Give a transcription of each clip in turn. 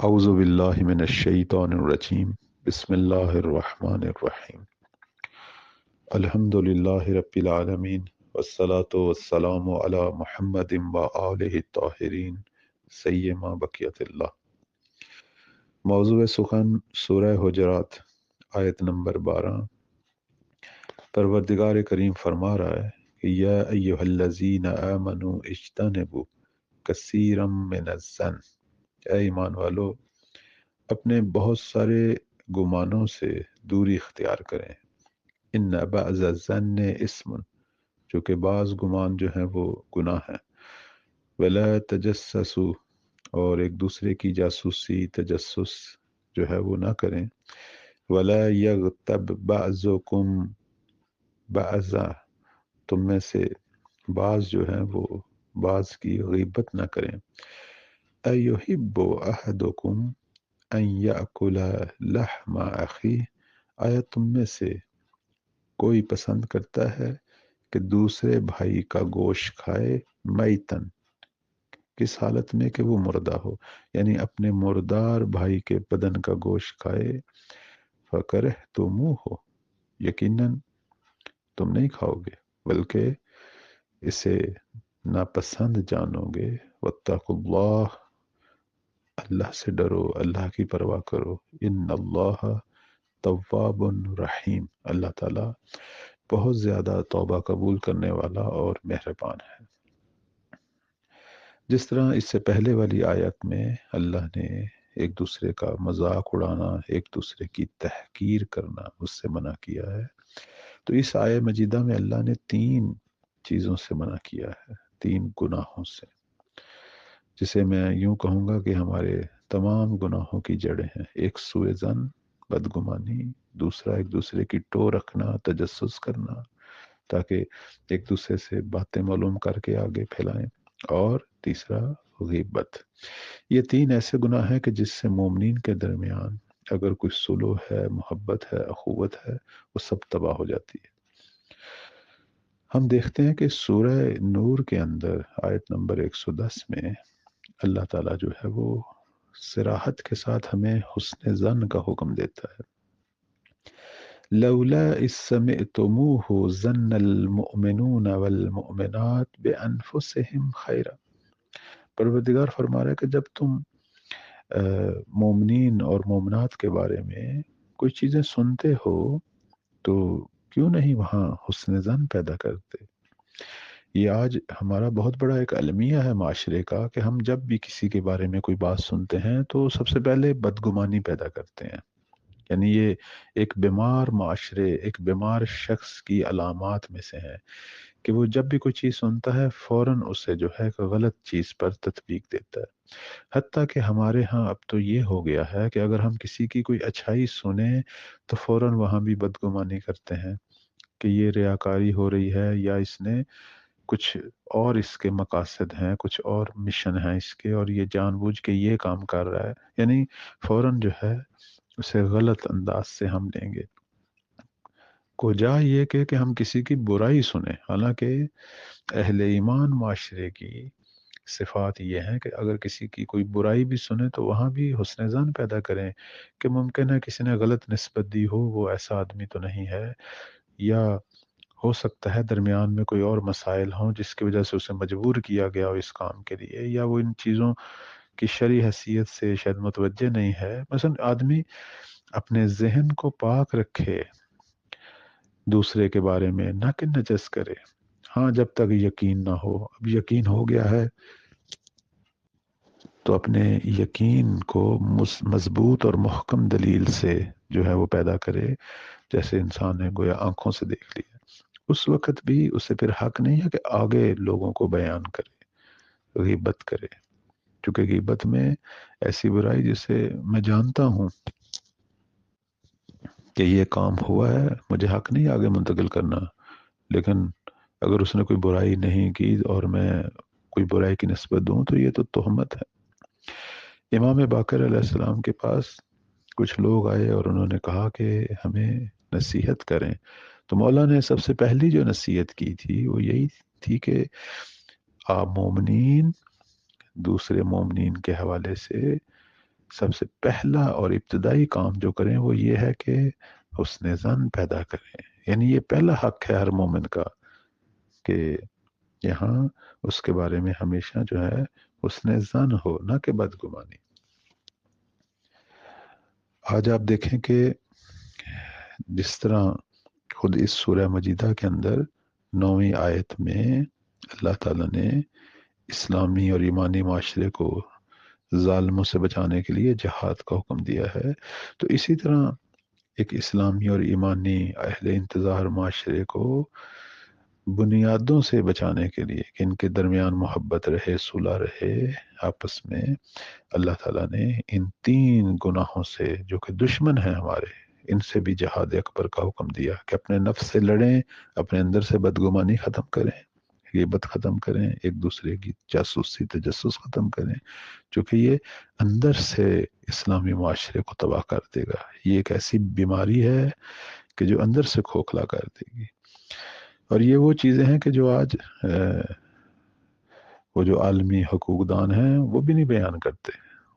اعوذ باللہ من الشیطان الرجیم بسم اللہ الرحمن الرحیم الحمد للہ رب العالمین والصلاة والسلام علی محمد وآلہ الطاہرین سیما بقیت اللہ۔ موضوع سخن سورہ حجرات آیت نمبر 12۔ پروردگار کریم فرما رہا ہے کہ یا ایہا الذین آمنوا اجتنبوا کثیرا من الظن، اے ایمان والو اپنے بہت سارے گمانوں سے دوری اختیار کریں۔ ان بعض الظن اسم، جو کہ بعض گمان جو ہیں وہ گناہ ہیں۔ ولا تجسسوا، اور ایک دوسرے کی جاسوسی تجسس جو ہے وہ نہ کریں۔ ولا یغتب بعضکم بعضا، تم میں سے بعض جو ہیں وہ بعض کی غیبت نہ کریں۔ ایحب احدکم ان یأکل لحم اخیہ، آیا تم میں سے کوئی پسند کرتا ہے کہ دوسرے بھائی کا گوشت کھائے، میتن، کس حالت میں کہ وہ مردہ ہو، یعنی اپنے مردار بھائی کے بدن کا گوشت کھائے۔ فکرہتموہ، یقیناً تم نہیں کھاؤ گے بلکہ اسے ناپسند جانو گے۔ واتقوا اللہ، اللہ سے ڈرو، اللہ کی پرواہ کرو۔ ان اللہ تواب رحیم، اللہ تعالیٰ بہت زیادہ توبہ قبول کرنے والا اور مہربان ہے۔ جس طرح اس سے پہلے والی آیت میں اللہ نے ایک دوسرے کا مذاق اڑانا، ایک دوسرے کی تحقیر کرنا، اس سے منع کیا ہے، تو اس آیت مجیدہ میں اللہ نے 3 چیزوں سے منع کیا ہے، 3 گناہوں سے، جسے میں یوں کہوں گا کہ ہمارے تمام گناہوں کی جڑیں ہیں۔ ایک سوء ظن، بدگمانی، دوسرا ایک دوسرے کی ٹو رکھنا، تجسس کرنا تاکہ ایک دوسرے سے باتیں معلوم کر کے آگے پھیلائیں، اور تیسرا غیبت۔ یہ 3 ایسے گناہ ہیں کہ جس سے مومنین کے درمیان اگر کوئی صلح ہے، محبت ہے، اخوت ہے، وہ سب تباہ ہو جاتی ہے۔ ہم دیکھتے ہیں کہ سورہ نور کے اندر آیت نمبر 110 میں اللہ تعالیٰ جو ہے وہ صراحت کے ساتھ ہمیں حسن ظن کا حکم دیتا ہے۔ لولا اذ سمعتموہ ظن المؤمنون والمؤمنات بانفسہم خیرا، پروردگار فرما رہا ہے کہ جب تم مومنین اور مومنات کے بارے میں کوئی چیزیں سنتے ہو تو کیوں نہیں وہاں حسن ظن پیدا کرتے۔ یہ آج ہمارا بہت بڑا ایک المیہ ہے معاشرے کا کہ ہم جب بھی کسی کے بارے میں کوئی بات سنتے ہیں تو سب سے پہلے بدگمانی پیدا کرتے ہیں۔ یعنی یہ ایک بیمار معاشرے، ایک بیمار شخص کی علامات میں سے ہے کہ وہ جب بھی کوئی چیز سنتا ہے فوراً اسے جو ہے کہ غلط چیز پر تطبیق دیتا ہے۔ حتیٰ کہ ہمارے ہاں اب تو یہ ہو گیا ہے کہ اگر ہم کسی کی کوئی اچھائی سنیں تو فوراً وہاں بھی بدگمانی کرتے ہیں کہ یہ ریاکاری ہو رہی ہے، یا اس نے کچھ اور اس کے مقاصد ہیں، کچھ اور مشن ہیں اس کے، اور یہ جان بوجھ کے یہ کام کر رہا ہے، یعنی فوراً جو ہے اسے غلط انداز سے ہم لیں گے۔ کوجا یہ کہ ہم کسی کی برائی سنیں، حالانکہ اہل ایمان معاشرے کی صفات یہ ہیں کہ اگر کسی کی کوئی برائی بھی سنیں تو وہاں بھی حسن ظن پیدا کریں کہ ممکن ہے کسی نے غلط نسبت دی ہو، وہ ایسا آدمی تو نہیں ہے، یا ہو سکتا ہے درمیان میں کوئی اور مسائل ہوں جس کی وجہ سے اسے مجبور کیا گیا ہو اس کام کے لیے، یا وہ ان چیزوں کی شرعی حیثیت سے شاید متوجہ نہیں ہے۔ مثلا آدمی اپنے ذہن کو پاک رکھے دوسرے کے بارے میں، نہ کہ نجس کرے۔ ہاں جب تک یقین نہ ہو، اب یقین ہو گیا ہے تو اپنے یقین کو مضبوط اور محکم دلیل سے جو ہے وہ پیدا کرے، جیسے انسان نے گویا آنکھوں سے دیکھ لیا، اس وقت بھی اسے پھر حق نہیں ہے کہ آگے لوگوں کو بیان کرے، غیبت کرے، کیونکہ غیبت میں ایسی برائی جسے میں جانتا ہوں کہ یہ کام ہوا ہے، مجھے حق نہیں آگے منتقل کرنا، لیکن اگر اس نے کوئی برائی نہیں کی اور میں کوئی برائی کی نسبت دوں تو یہ تو تہمت ہے۔ امام باقر علیہ السلام کے پاس کچھ لوگ آئے اور انہوں نے کہا کہ ہمیں نصیحت کریں، تو مولا نے سب سے پہلی جو نصیحت کی تھی وہ یہی تھی کہ آپ مومنین دوسرے مومنین کے حوالے سے سب سے پہلا اور ابتدائی کام جو کریں وہ یہ ہے کہ حسن ظن پیدا کریں. یعنی یہ پہلا حق ہے ہر مومن کا کہ یہاں اس کے بارے میں ہمیشہ جو ہے حسن ظن ہو، نہ کہ بدگمانی. آج آپ دیکھیں کہ جس طرح خود اس سورہ مجیدہ کے اندر 9ویں آیت میں اللہ تعالیٰ نے اسلامی اور ایمانی معاشرے کو ظالموں سے بچانے کے لیے جہاد کا حکم دیا ہے، تو اسی طرح ایک اسلامی اور ایمانی اہل انتظار معاشرے کو بنیادوں سے بچانے کے لیے کہ ان کے درمیان محبت رہے، صلح رہے آپس میں، اللہ تعالیٰ نے ان 3 گناہوں سے جو کہ دشمن ہیں ہمارے، ان سے بھی جہاد اکبر کا حکم دیا کہ اپنے نفس سے لڑیں، اپنے اندر سے بدگمانی ختم کریں، غیبت ختم کریں، ایک دوسرے کی جاسوسی تجسس ختم کریں، چونکہ یہ اندر سے اسلامی معاشرے کو تباہ کر دے گا. یہ ایک ایسی بیماری ہے کہ جو اندر سے کھوکھلا کر دے گی. اور یہ وہ چیزیں ہیں کہ جو آج وہ جو عالمی حقوق دان ہیں وہ بھی نہیں بیان کرتے.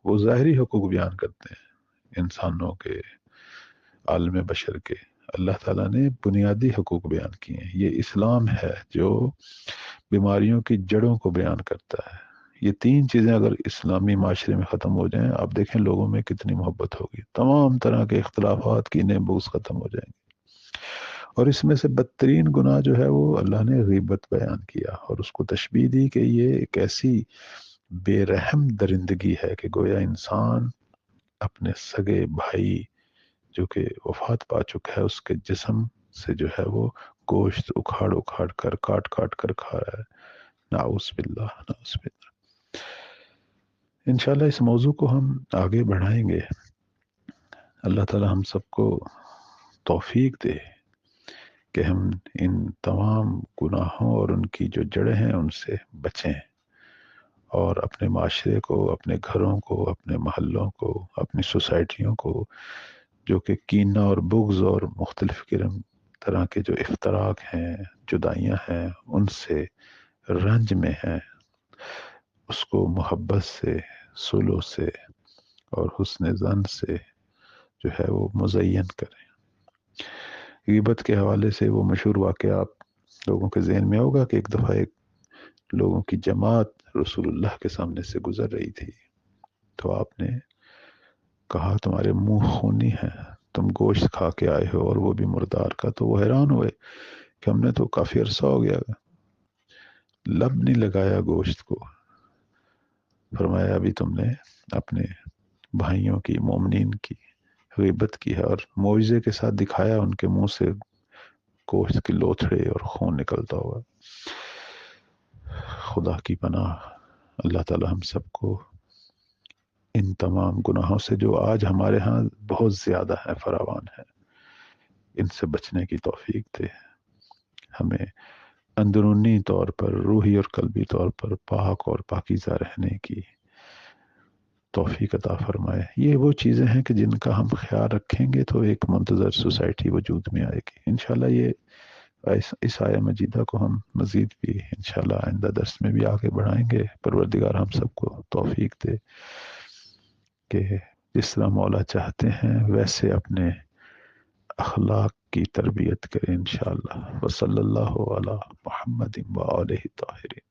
وہ ظاہری حقوق بیان کرتے ہیں انسانوں کے، عالم بشر کے. اللہ تعالیٰ نے بنیادی حقوق بیان کیے ہیں. یہ اسلام ہے جو بیماریوں کی جڑوں کو بیان کرتا ہے. یہ 3 چیزیں اگر اسلامی معاشرے میں ختم ہو جائیں، آپ دیکھیں لوگوں میں کتنی محبت ہوگی، تمام طرح کے اختلافات کینے بغض ختم ہو جائیں گے. اور اس میں سے بدترین گناہ جو ہے وہ اللہ نے غیبت بیان کیا اور اس کو تشبیہ دی کہ یہ ایک ایسی بے رحم درندگی ہے کہ گویا انسان اپنے سگے بھائی جو کہ وفات پا چکا ہے اس کے جسم سے جو ہے وہ گوشت اکھاڑ اکھاڑ کر کاٹ کاٹ کر کھا رہا ہے. نعوذ باللہ نعوذ باللہ. انشاءاللہ اس موضوع کو ہم آگے بڑھائیں گے. اللہ تعالی ہم سب کو توفیق دے کہ ہم ان تمام گناہوں اور ان کی جو جڑیں ہیں ان سے بچیں، اور اپنے معاشرے کو، اپنے گھروں کو، اپنے محلوں کو، اپنی سوسائٹیوں کو جو کہ کینہ اور بغض اور مختلف طرح کے جو افتراق ہیں، جدائیاں ہیں، ان سے رنج میں ہیں، اس کو محبت سے، صلح سے اور حسن ظن سے جو ہے وہ مزین کریں. غیبت کے حوالے سے وہ مشہور واقعہ آپ لوگوں کے ذہن میں ہوگا کہ ایک دفعہ ایک لوگوں کی جماعت رسول اللہ کے سامنے سے گزر رہی تھی، تو آپ نے کہا تمہارے منہ خونی ہیں، تم گوشت کھا کے آئے ہو اور وہ بھی مردار کا. تو وہ حیران ہوئے کہ ہم نے تو کافی عرصہ ہو گیا، لب نہیں لگایا گوشت کو. فرمایا ابھی تم نے اپنے بھائیوں کی، مومنین کی غیبت کی ہے اور معجزے کے ساتھ دکھایا ان کے منہ سے گوشت کے لوتھڑے اور خون نکلتا ہوا. خدا کی پناہ، اللہ تعالی ہم سب کو ان تمام گناہوں سے جو آج ہمارے ہاں بہت زیادہ ہیں، فراوان ہیں، ان سے بچنے کی توفیق دے. ہمیں اندرونی طور پر، روحی اور قلبی طور پر پاک اور پاکیزہ رہنے کی توفیق عطا فرمائے. یہ وہ چیزیں ہیں کہ جن کا ہم خیال رکھیں گے تو ایک منتظر سوسائٹی وجود میں آئے گی. انشاءاللہ یہ اس آیہ مجیدہ کو ہم مزید بھی انشاءاللہ آئندہ درس میں بھی آگے بڑھائیں گے. پروردگار ہم سب کو توفیق دے کہ جس طرح مولا چاہتے ہیں ویسے اپنے اخلاق کی تربیت کریں انشاءاللہ. وصلی اللہ علی محمد و آلہ الطاہرین.